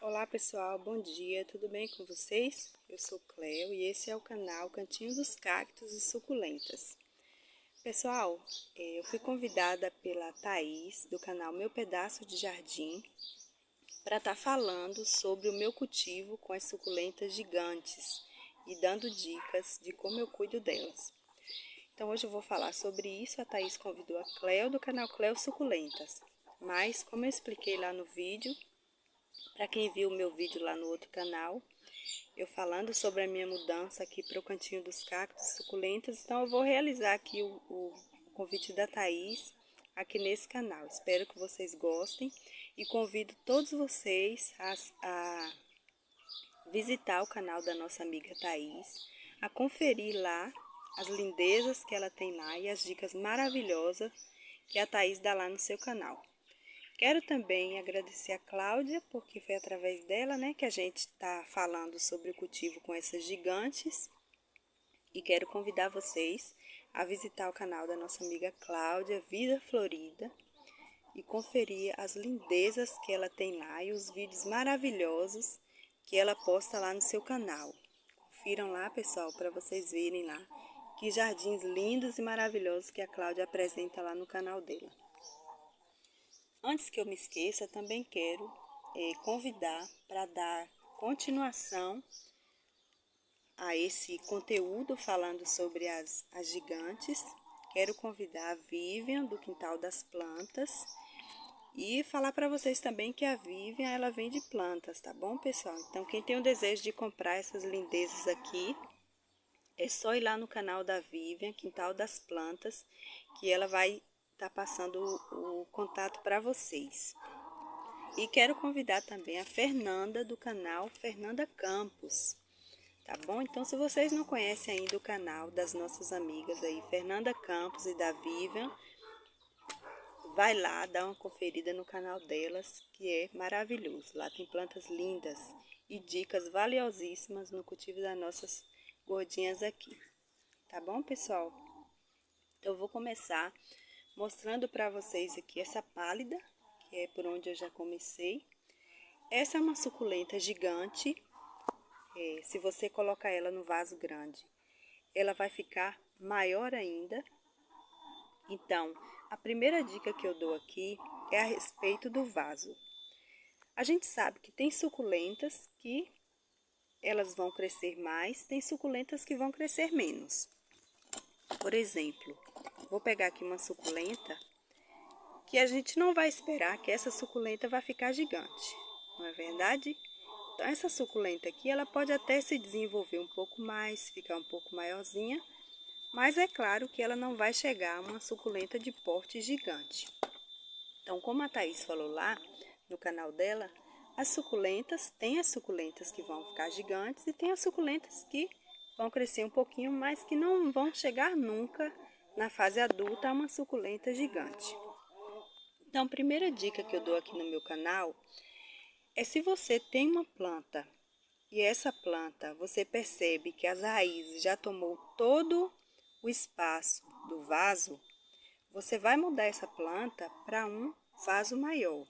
Olá pessoal, bom dia, tudo bem com vocês? Eu sou Cleo e esse é o canal Cantinho dos Cactos e Suculentas. Pessoal, eu fui convidada pela Thaís do canal Meu Pedaço de Jardim para estar falando sobre o meu cultivo com as suculentas gigantes e dando dicas de como eu cuido delas. Então hoje eu vou falar sobre isso. A Thaís convidou a Cleo do canal Cleo Suculentas, mas como eu expliquei lá no vídeo, para quem viu o meu vídeo lá no outro canal, eu falando sobre a minha mudança aqui para o Cantinho dos Cactos e Suculentas, então eu vou realizar aqui o convite da Thaís aqui nesse canal. Espero que vocês gostem e convido todos vocês a visitar o canal da nossa amiga Thaís, a conferir lá as lindezas que ela tem lá e as dicas maravilhosas que a Thaís dá lá no seu canal. Quero também agradecer a Cláudia, porque foi através dela, né, que a gente está falando sobre o cultivo com essas gigantes. E quero convidar vocês a visitar o canal da nossa amiga Cláudia, Vida Florida, e conferir as lindezas que ela tem lá e os vídeos maravilhosos que ela posta lá no seu canal. Confiram lá, pessoal, para vocês verem lá que jardins lindos e maravilhosos que a Cláudia apresenta lá no canal dela. Antes que eu me esqueça, também quero convidar para dar continuação a esse conteúdo falando sobre as gigantes. Quero convidar a Vivian do Quintal das Plantas e falar para vocês também que a Vivian ela vende plantas, tá bom, pessoal? Então quem tem o desejo de comprar essas lindezas aqui, é só ir lá no canal da Vivian, Quintal das Plantas, que ela vai estar passando o contato para vocês. E quero convidar também a Fernanda do canal Fernanda Campos, tá bom? Então, se vocês não conhecem ainda o canal das nossas amigas aí, Fernanda Campos e da Vivian, vai lá dar uma conferida no canal delas, que é maravilhoso. Lá tem plantas lindas e dicas valiosíssimas no cultivo das nossas gordinhas aqui, tá bom, pessoal? Eu vou começar mostrando para vocês aqui essa pálida, que é por onde eu já comecei. Essa é uma suculenta gigante. Se você colocar ela no vaso grande, ela vai ficar maior ainda. Então, a primeira dica que eu dou aqui é a respeito do vaso. A gente sabe que tem suculentas que elas vão crescer mais, tem suculentas que vão crescer menos. Por exemplo, vou pegar aqui uma suculenta que a gente não vai esperar que essa suculenta vai ficar gigante, não é verdade? Então, essa suculenta aqui, ela pode até se desenvolver um pouco mais, ficar um pouco maiorzinha, mas é claro que ela não vai chegar a uma suculenta de porte gigante. Então, como a Thaís falou lá no canal dela, tem as suculentas que vão ficar gigantes e tem as suculentas que vão crescer um pouquinho, mas que não vão chegar nunca na fase adulta a uma suculenta gigante. Então, a primeira dica que eu dou aqui no meu canal é: se você tem uma planta e essa planta você percebe que as raízes já tomou todo o espaço do vaso, você vai mudar essa planta para um vaso maior.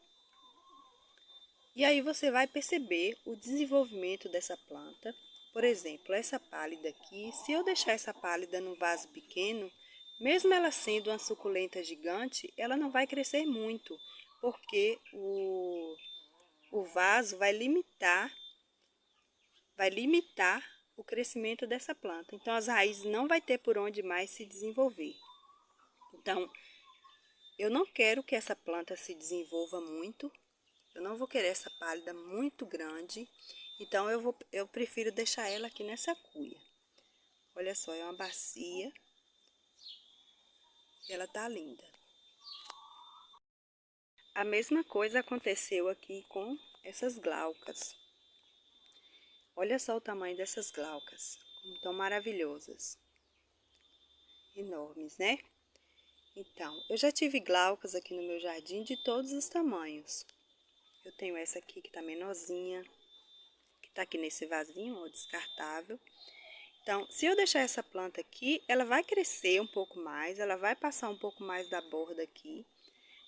E aí você vai perceber o desenvolvimento dessa planta. Por exemplo, essa pálida aqui, se eu deixar essa pálida no vaso pequeno, mesmo ela sendo uma suculenta gigante, ela não vai crescer muito, porque o vaso vai limitar o crescimento dessa planta. Então, as raízes não vai ter por onde mais se desenvolver. Então, eu não quero que essa planta se desenvolva muito. Eu não vou querer essa pálida muito grande. Então, eu prefiro deixar ela aqui nessa cuia. Olha só, é uma bacia. E ela tá linda. A mesma coisa aconteceu aqui com essas glaucas. Olha só o tamanho dessas glaucas, como tão maravilhosas. Enormes, né? Então, eu já tive glaucas aqui no meu jardim de todos os tamanhos. Eu tenho essa aqui que tá menorzinha, que tá aqui nesse vasinho, ó, descartável. Então, se eu deixar essa planta aqui, ela vai crescer um pouco mais, ela vai passar um pouco mais da borda aqui.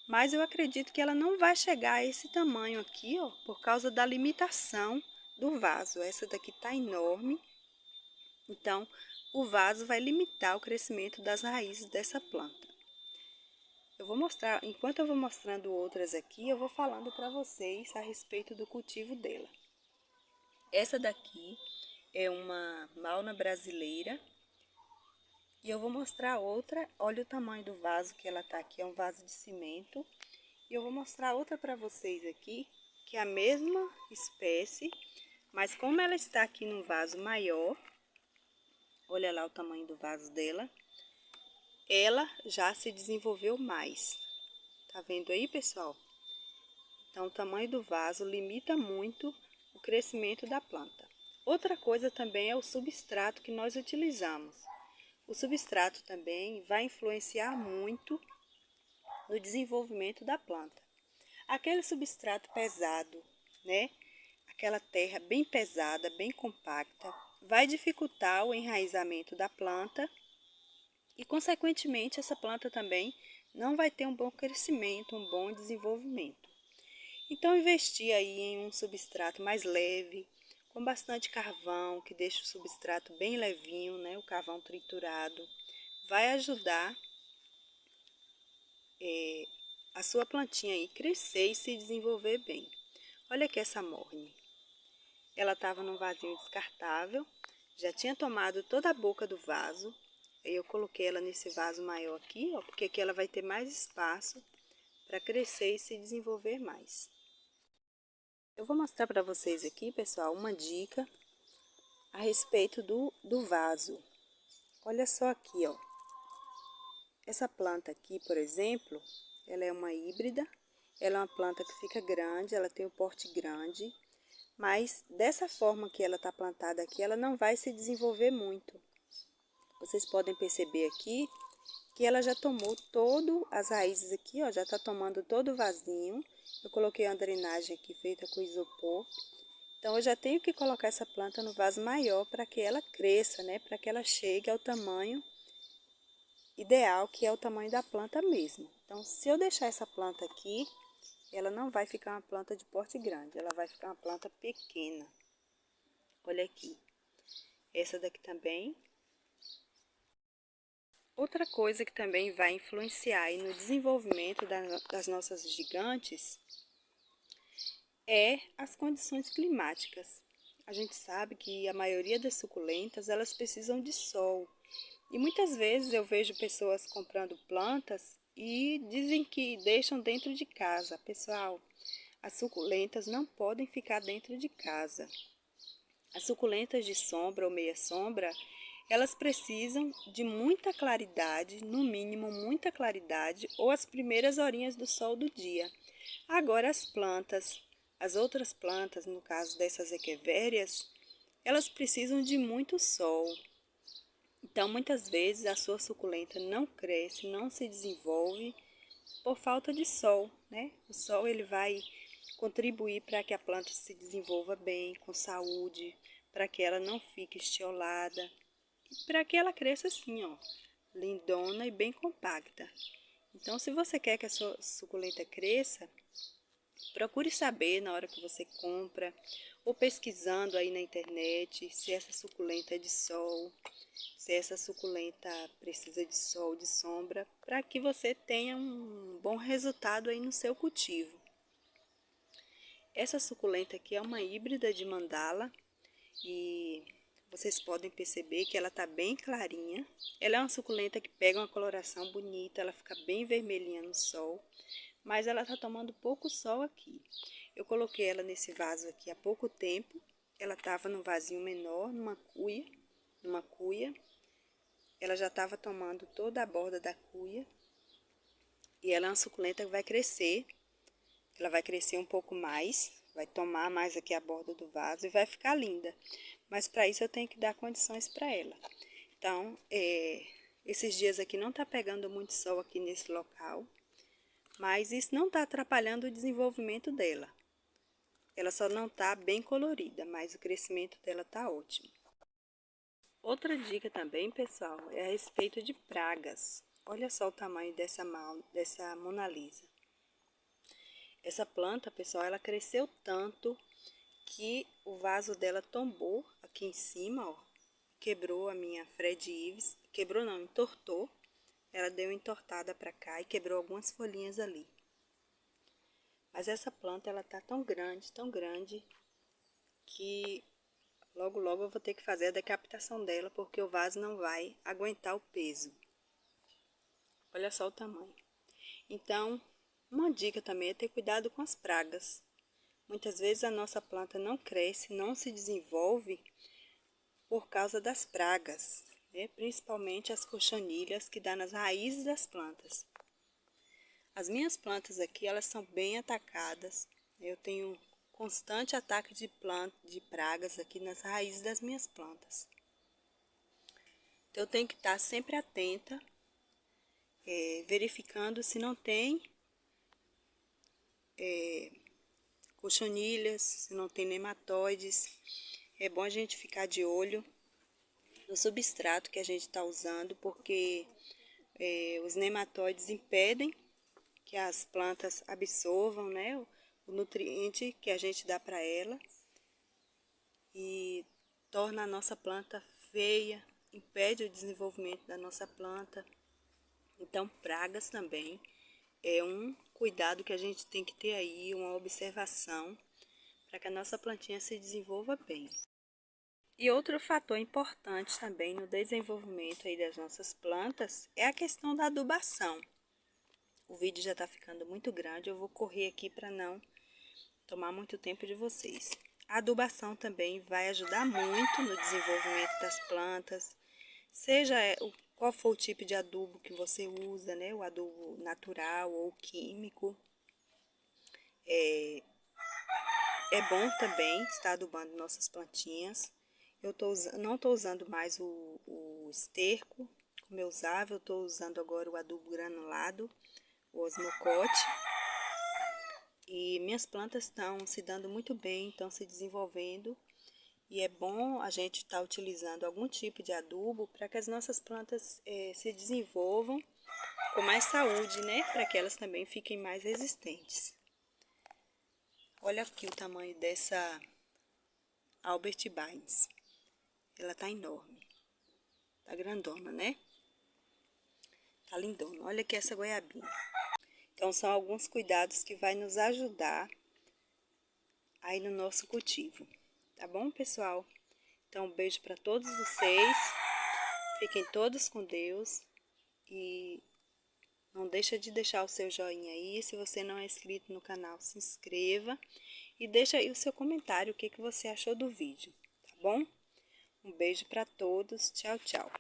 mas eu acredito que ela não vai chegar a esse tamanho aqui, ó, por causa da limitação do vaso. Essa daqui tá enorme, então o vaso vai limitar o crescimento das raízes dessa planta. Eu vou mostrar, enquanto eu vou mostrando outras aqui, eu vou falando para vocês a respeito do cultivo dela. Essa daqui é uma Mauna brasileira. E eu vou mostrar outra, olha o tamanho do vaso que ela tá aqui, é um vaso de cimento. E eu vou mostrar outra para vocês aqui, que é a mesma espécie, mas como ela está aqui num vaso maior, olha lá o tamanho do vaso dela, ela já se desenvolveu mais. Tá vendo aí, pessoal? Então, o tamanho do vaso limita muito o crescimento da planta. Outra coisa também é o substrato que nós utilizamos. O substrato também vai influenciar muito no desenvolvimento da planta. Aquele substrato pesado, né? Aquela terra bem pesada, bem compacta, vai dificultar o enraizamento da planta e, consequentemente, essa planta também não vai ter um bom crescimento, um bom desenvolvimento. Então, investir aí em um substrato mais leve, com bastante carvão, que deixa o substrato bem levinho, né? O carvão triturado, vai ajudar a sua plantinha aí crescer e se desenvolver bem. Olha aqui essa morne. Ela estava num vasinho descartável, já tinha tomado toda a boca do vaso. Aí eu coloquei ela nesse vaso maior aqui, ó, porque aqui ela vai ter mais espaço para crescer e se desenvolver mais. Eu vou mostrar para vocês aqui, pessoal, uma dica a respeito do vaso. Olha só aqui, ó. Essa planta aqui, por exemplo, ela é uma híbrida. Ela é uma planta que fica grande, ela tem um porte grande. Mas dessa forma que ela está plantada aqui, ela não vai se desenvolver muito. Vocês podem perceber aqui que ela já tomou todas as raízes aqui, ó, já está tomando todo o vasinho. Eu coloquei uma drenagem aqui feita com isopor. Então, eu já tenho que colocar essa planta no vaso maior para que ela cresça, né? Para que ela chegue ao tamanho ideal, que é o tamanho da planta mesmo. Então, se eu deixar essa planta aqui, ela não vai ficar uma planta de porte grande, ela vai ficar uma planta pequena. Olha aqui. Essa daqui também. Outra coisa que também vai influenciar aí no desenvolvimento das nossas gigantes é as condições climáticas. A gente sabe que a maioria das suculentas, elas precisam de sol. E muitas vezes eu vejo pessoas comprando plantas e dizem que deixam dentro de casa. Pessoal, as suculentas não podem ficar dentro de casa. As suculentas de sombra ou meia sombra, elas precisam de muita claridade, no mínimo muita claridade, ou as primeiras horinhas do sol do dia. Agora as outras plantas, no caso dessas equivérias, elas precisam de muito sol. Então, muitas vezes a sua suculenta não cresce, não se desenvolve por falta de sol, né? O sol ele vai contribuir para que a planta se desenvolva bem, com saúde, para que ela não fique estiolada, para que ela cresça assim, ó, lindona e bem compacta. Então, se você quer que a sua suculenta cresça, procure saber na hora que você compra, ou pesquisando aí na internet, se essa suculenta é de sol, se essa suculenta precisa de sol, de sombra, para que você tenha um bom resultado aí no seu cultivo. Essa suculenta aqui é uma híbrida de mandala e vocês podem perceber que ela tá bem clarinha. Ela é uma suculenta que pega uma coloração bonita, ela fica bem vermelhinha no sol, mas ela tá tomando pouco sol aqui. Eu coloquei ela nesse vaso aqui há pouco tempo. Ela estava num vasinho menor, numa cuia. Ela já estava tomando toda a borda da cuia. E ela é uma suculenta que vai crescer. Ela vai crescer um pouco mais, vai tomar mais aqui a borda do vaso e vai ficar linda. Mas para isso eu tenho que dar condições para ela. Então, esses dias aqui não tá pegando muito sol aqui nesse local, mas isso não tá atrapalhando o desenvolvimento dela. Ela só não tá bem colorida, mas o crescimento dela tá ótimo. Outra dica também, pessoal, é a respeito de pragas. Olha só o tamanho dessa Mona Lisa. Essa planta, pessoal, ela cresceu tanto que o vaso dela tombou aqui em cima, ó. Quebrou a minha Fred Ives. Quebrou não, entortou. Ela deu uma entortada para cá e quebrou algumas folhinhas ali. Mas essa planta, ela tá tão grande, que logo eu vou ter que fazer a decapitação dela, porque o vaso não vai aguentar o peso. Olha só o tamanho. Então, uma dica também é ter cuidado com as pragas. Muitas vezes a nossa planta não cresce, não se desenvolve por causa das pragas, né? Principalmente as cochonilhas que dá nas raízes das plantas. As minhas plantas aqui, elas são bem atacadas. Eu tenho constante ataque de pragas aqui nas raízes das minhas plantas. Então, eu tenho que estar sempre atenta, verificando se não tem cochonilhas, se não tem nematóides. É bom a gente ficar de olho no substrato que a gente está usando, porque os nematóides impedem que as plantas absorvam, né, o nutriente que a gente dá para ela e torna a nossa planta feia, impede o desenvolvimento da nossa planta. Então, pragas também é um cuidado que a gente tem que ter aí, uma observação, para que a nossa plantinha se desenvolva bem. E outro fator importante também no desenvolvimento aí das nossas plantas é a questão da adubação. O vídeo já está ficando muito grande, eu vou correr aqui para não tomar muito tempo de vocês. A adubação também vai ajudar muito no desenvolvimento das plantas, seja qual for o tipo de adubo que você usa, né? O adubo natural ou químico. É bom também estar adubando nossas plantinhas. Não estou usando mais o esterco, como eu usava, eu estou usando agora o adubo granulado, o osmocote. E minhas plantas estão se dando muito bem, estão se desenvolvendo. E é bom a gente estar utilizando algum tipo de adubo para que as nossas plantas se desenvolvam com mais saúde, né? Para que elas também fiquem mais resistentes. Olha aqui o tamanho dessa Albert Bynes. Ela tá enorme. Tá grandona, né? Tá lindona. Olha aqui essa goiabinha. Então, são alguns cuidados que vai nos ajudar aí no nosso cultivo. Tá bom, pessoal? Então, um beijo para todos vocês. Fiquem todos com Deus. E não deixa de deixar o seu joinha aí. Se você não é inscrito no canal, se inscreva. E deixa aí o seu comentário, o que você achou do vídeo. Tá bom? Um beijo para todos. Tchau, tchau.